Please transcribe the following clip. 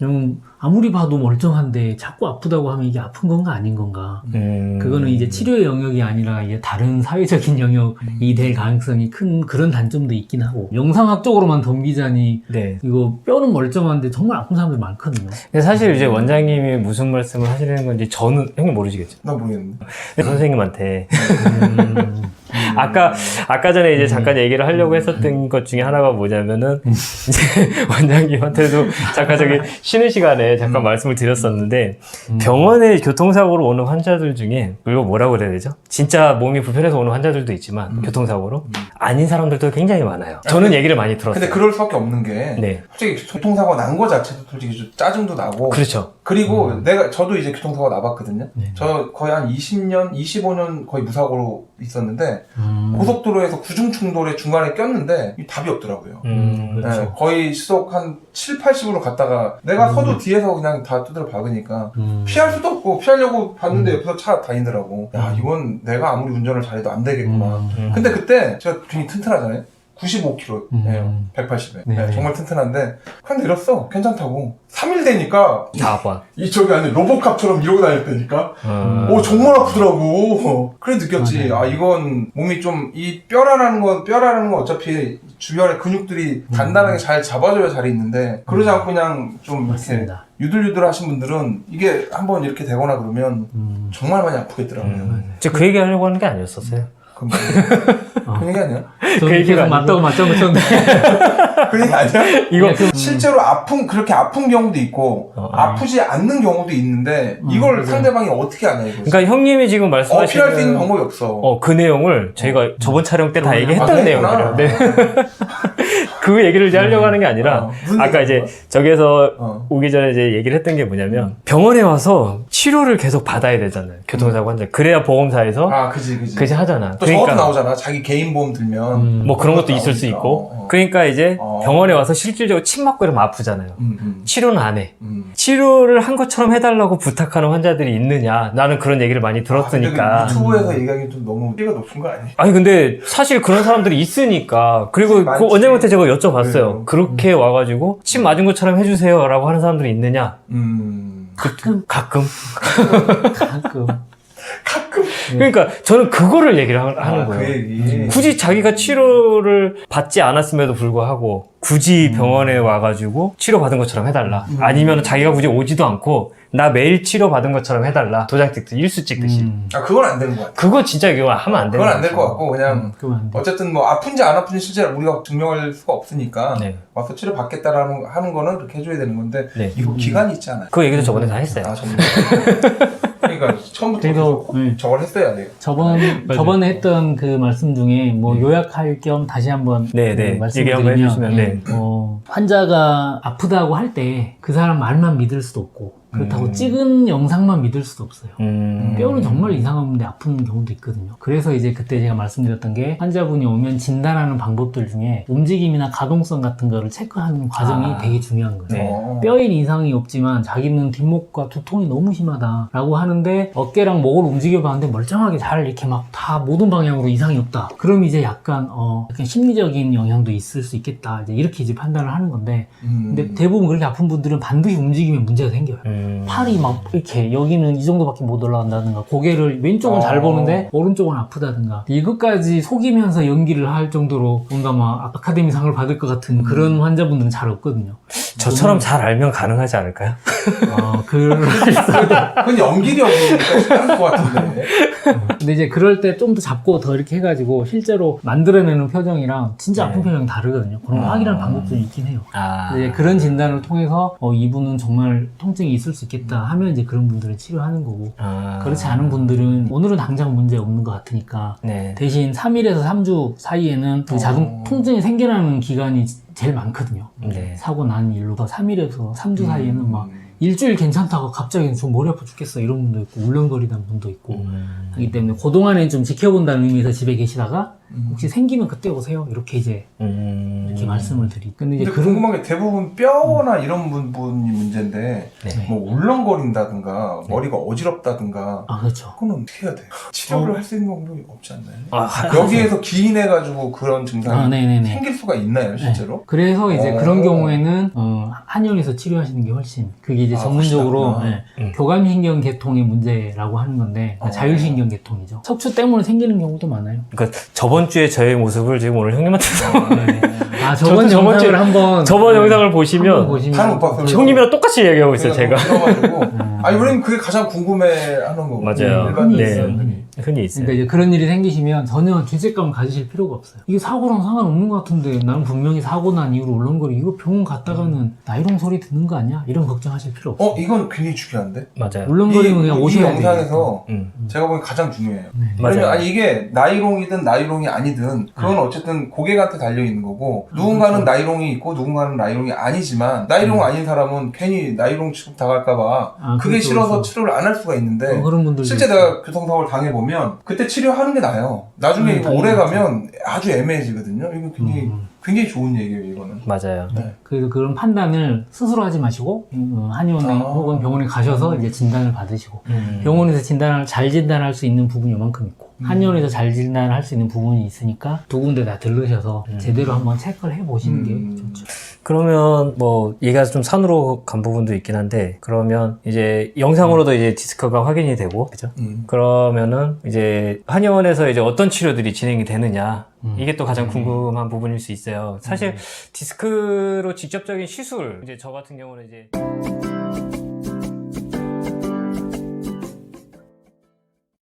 좀 아무리 봐도 멀쩡한데 자꾸 아프다고 하면 이게 아픈 건가 아닌 건가. 그거는 이제 치료의 영역이 아니라 이제 다른 사회적인 영역이 될 가능성이 큰 그런 단점도 있긴 하고, 영상학적으로만 덤비자니 네. 이거 뼈는 멀쩡한데 정말 아픈 사람들 많거든요. 근데 사실 이제 원장님이 무슨 말씀을 하시는 건지 저는 형님 모르시겠죠? 나 모르겠는데. 선생님한테 아까 전에 이제 잠깐 얘기를 하려고 했었던 것 중에 하나가 뭐냐면은 이제 원장님한테도 잠깐 저기 쉬는 시간에 잠깐 말씀을 드렸었는데, 병원에 교통사고로 오는 환자들 중에 이거 뭐라고 그래야 되죠? 진짜 몸이 불편해서 오는 환자들도 있지만 교통사고로 아닌 사람들도 굉장히 많아요. 저는 얘기를 많이 들었어요. 근데 그럴 수밖에 없는 게 네. 솔직히 교통사고 난 거 자체도 솔직히 좀 짜증도 나고. 그렇죠. 그리고 저도 이제 교통사고 나봤거든요. 저 거의 한 20년, 25년 거의 무사고로 있었는데 고속도로에서 구중충돌에 중간에 꼈는데 답이 없더라고요. 그렇죠. 네, 거의 시속 한 7, 80으로 갔다가 내가 서도 뒤에서 그냥 다 두드려 박으니까 피할 수도 없고, 피하려고 봤는데 옆에서 차 다니더라고. 야, 이건 내가 아무리 운전을 잘해도 안 되겠구나. 근데 그때 제가 굉장히 튼튼하잖아요. 95kg예요. 180에. 네. 네, 정말 튼튼한데 그냥 내렸어. 괜찮다고. 3일 되니까 4번. 이쪽이 아니 로봇캅처럼 이러고 다녔다니까. 오, 정말 아프더라고. 그래 느꼈지. 맞아요. 아, 이건 몸이 좀, 이 뼈라는 건 어차피 주변의 근육들이 단단하게 잘 잡아줘야 잘 있는데, 그러지 않고 그냥 좀 이렇게 맞습니다. 유들유들 하신 분들은 이게 한번 이렇게 되거나 그러면 정말 많이 아프겠더라고요. 제가 그 얘기 하려고 하는 게 아니었었어요. 그 얘기 아니야? 저는 얘기가 계속 맞다고 맞다고 쳤는데. 그 얘기 아니야? 이거 실제로 그렇게 아픈 경우도 있고, 아프지 않는 경우도 있는데, 이걸 맞아요. 상대방이 어떻게 아냐, 이거지. 그러니까 형님이 지금 말씀하시는 피할 수 있는 방법이 없어. 그 내용을 저희가 저번 촬영 때 다 얘기했던 그랬구나. 내용이에요. 네. 그 얘기를 이제 하려고 하는 게 아니라, 무슨 아까 이제 얘기인 거야? 저기에서 오기 전에 이제 얘기를 했던 게 뭐냐면, 병원에 와서 치료를 계속 받아야 되잖아요. 교통사고 환자. 그래야 보험사에서 아, 그지. 그지 하잖아. 또 저것도 나오잖아. 자기 개인 보험 들면. 뭐 그런 것도 그것도 있을 수 나오니까. 있고. 그러니까 이제 병원에 와서 실질적으로 침 맞고 이러면 아프잖아요. 치료는 안 해. 치료를 한 것처럼 해달라고 부탁하는 환자들이 있느냐. 나는 그런 얘기를 많이 들었으니까. 근데 유튜브에서 얘기하기 좀 너무 피가 높은 거 아니야? 아니 근데 사실 그런 사람들이 있으니까. 그리고 많지. 그 원장님한테 제가 여쭤봤어요. 그래요. 그렇게 와가지고 침 맞은 것처럼 해주세요 라고 하는 사람들이 있느냐. 가끔. 가끔. 가끔. 그러니까 저는 그거를 얘기를 하는 그 거예요. 얘기. 굳이 자기가 치료를 받지 않았음에도 불구하고 굳이 병원에 와가지고 치료받은 것처럼 해달라. 아니면 자기가 굳이 오지도 않고 나 매일 치료받은 것처럼 해달라. 도장 찍듯이 일수 찍듯이. 그건 안 되는 거 같아. 그거 진짜 이거 하면 안 되는 그건 안 될 거죠. 것 같고, 그냥, 그건 안 돼. 어쨌든 뭐, 아픈지 안 아픈지 실제 우리가 증명할 수가 없으니까, 네. 와서 치료 받겠다라는 하는 거는 그렇게 해줘야 되는 건데, 네. 이거 기간이 있잖아요. 그 얘기도 저번에 다 했어요. 아, 정말. 그러니까, 처음부터 그래도, 계속 저걸 했어야 돼요. 저번에 했던 그 말씀 중에 뭐 요약할 겸 다시 한번 네, 네. 얘기 한번 해주시면, 네. 환자가 아프다고 할 때 그 사람 말만 믿을 수도 없고, 그렇다고 찍은 영상만 믿을 수도 없어요. 뼈는 정말 이상한데 아픈 경우도 있거든요. 그래서 이제 그때 제가 말씀드렸던 게, 환자분이 오면 진단하는 방법들 중에 움직임이나 가동성 같은 거를 체크하는 과정이 되게 중요한 거예요. 네. 뼈에 이상이 없지만 자기는 뒷목과 두통이 너무 심하다라고 하는데 어깨랑 목을 움직여봤는데 멀쩡하게 잘 이렇게 막 다 모든 방향으로 이상이 없다. 그럼 이제 약간 심리적인 영향도 있을 수 있겠다. 이제 이렇게 이제 판단을 하는 건데, 근데 대부분 그렇게 아픈 분들은 반드시 움직이면 문제가 생겨요. 팔이 막 이렇게 여기는 이 정도밖에 못 올라간다든가, 고개를 왼쪽은 잘 보는데 오른쪽은 아프다든가, 이것까지 속이면서 연기를 할 정도로 뭔가 막 아카데미상을 받을 것 같은 그런 환자분들은 잘 없거든요. 저처럼 잘 알면 가능하지 않을까요? 그건 연기력이니까 잘할 것 같은데. 근데 이제 그럴 때 좀 더 잡고 더 이렇게 해가지고 실제로 만들어내는 표정이랑 진짜 아픈 표정이 다르거든요. 그런 거 확인하는 방법도 있긴 해요. 근데 이제 그런 진단을 통해서 이분은 정말 통증이 있을 수 있겠다 하면 이제 그런 분들은 치료하는 거고, 그렇지 않은 분들은 오늘은 당장 문제 없는 것 같으니까 네. 대신 3일에서 3주 사이에는 그 자동 통증이 생겨나는 기간이 제일 많거든요. 네. 사고 난 일로 3일에서 3주 사이에는 막 일주일 괜찮다고 갑자기 좀 머리 아파 죽겠어 이런 분도 있고, 울렁거리던 분도 있고 하기 때문에 그동안에 좀 지켜본다는 의미에서 집에 계시다가 혹시 생기면 그때 오세요. 이렇게 이제 이렇게 말씀을 드리. 근데 이제 근데 궁금한 게 대부분 뼈나 이런 부분이 문제인데 네. 뭐 울렁거린다든가 머리가 어지럽다든가 아 그렇죠. 그건 어떻게 해야 돼요? 치료를 할 수 있는 방법이 없지 않나요? 아, 여기에서 기인해가지고 그런 증상이 아, 네네네. 생길 수가 있나요, 실제로? 그래서 이제 어. 그런 경우에는 한의원에서 치료하시는 게 훨씬 그게 이제 아, 전문적으로 훨씬 낫구나. 교감신경계통의 문제라고 하는 건데 자율신경계통이죠. 척추 때문에 생기는 경우도 많아요. 그러니까 저번 주에 저의 모습을 지금 오늘 형님한테서 아 저번 저도 저번 영상을 주에- 한번 저번 영상을 한번 보시면 보시면 다른 못 봤어요. 형님이랑 똑같이 얘기하고 있어요, 제가. 들어가지고 아니 왜냐면 그게 가장 궁금해하는 거고 맞아요. 일반인이 네. 있어요. 흔히 있어요. 그러니까 이제 그런 일이 생기시면 전혀 죄책감을 가지실 필요가 없어요. 이게 사고랑 상관없는 것 같은데 나는 분명히 사고 난 이후로 울렁거리 이거 병원 갔다가는 나이롱 소리 듣는 거 아니야? 이런 걱정하실 필요 없어요. 이건 굉장히 중요한데? 맞아요. 울렁거리면 그냥 이 오셔야 돼요. 영상에서 음. 제가 보기엔 가장 중요해요. 맞아요. 왜냐면 아니 이게 나이롱이든 나이롱이 아니든 그건 어쨌든 고객한테 달려 있는 거고 누군가는 나이롱이 있고 누군가는 나이롱이 아니지만 나이롱 아닌 사람은 괜히 나이롱 취급 당할까봐 아, 그게 그렇죠, 싫어서 그렇죠. 치료를 안 할 수가 있는데 그런 분들 실제 내가 교통사고를 당해보면 그때 치료하는 게 나아요. 나중에 이거 오래 가면 아주 애매해지거든요. 이거 굉장히 좋은 얘기예요, 이거는. 맞아요. 네. 그래서 그런 판단을 스스로 하지 마시고 한의원에 혹은 병원에 가셔서 이제 진단을 받으시고 병원에서 잘 진단할 수 있는 부분이 요만큼 있고 한의원에서 잘 진단을 할 수 있는 부분이 있으니까 두 군데 다 들르셔서 제대로 한번 체크를 해보시는 게 좋죠. 그러면 뭐 얘가 좀 산으로 간 부분도 있긴 한데 그러면 이제 영상으로도 이제 디스크가 확인이 되고 그죠? 그러면은 이제 한의원에서 이제 어떤 치료들이 진행이 되느냐 이게 또 가장 궁금한 부분일 수 있어요. 사실 디스크로 직접적인 시술 이제 저 같은 경우는 이제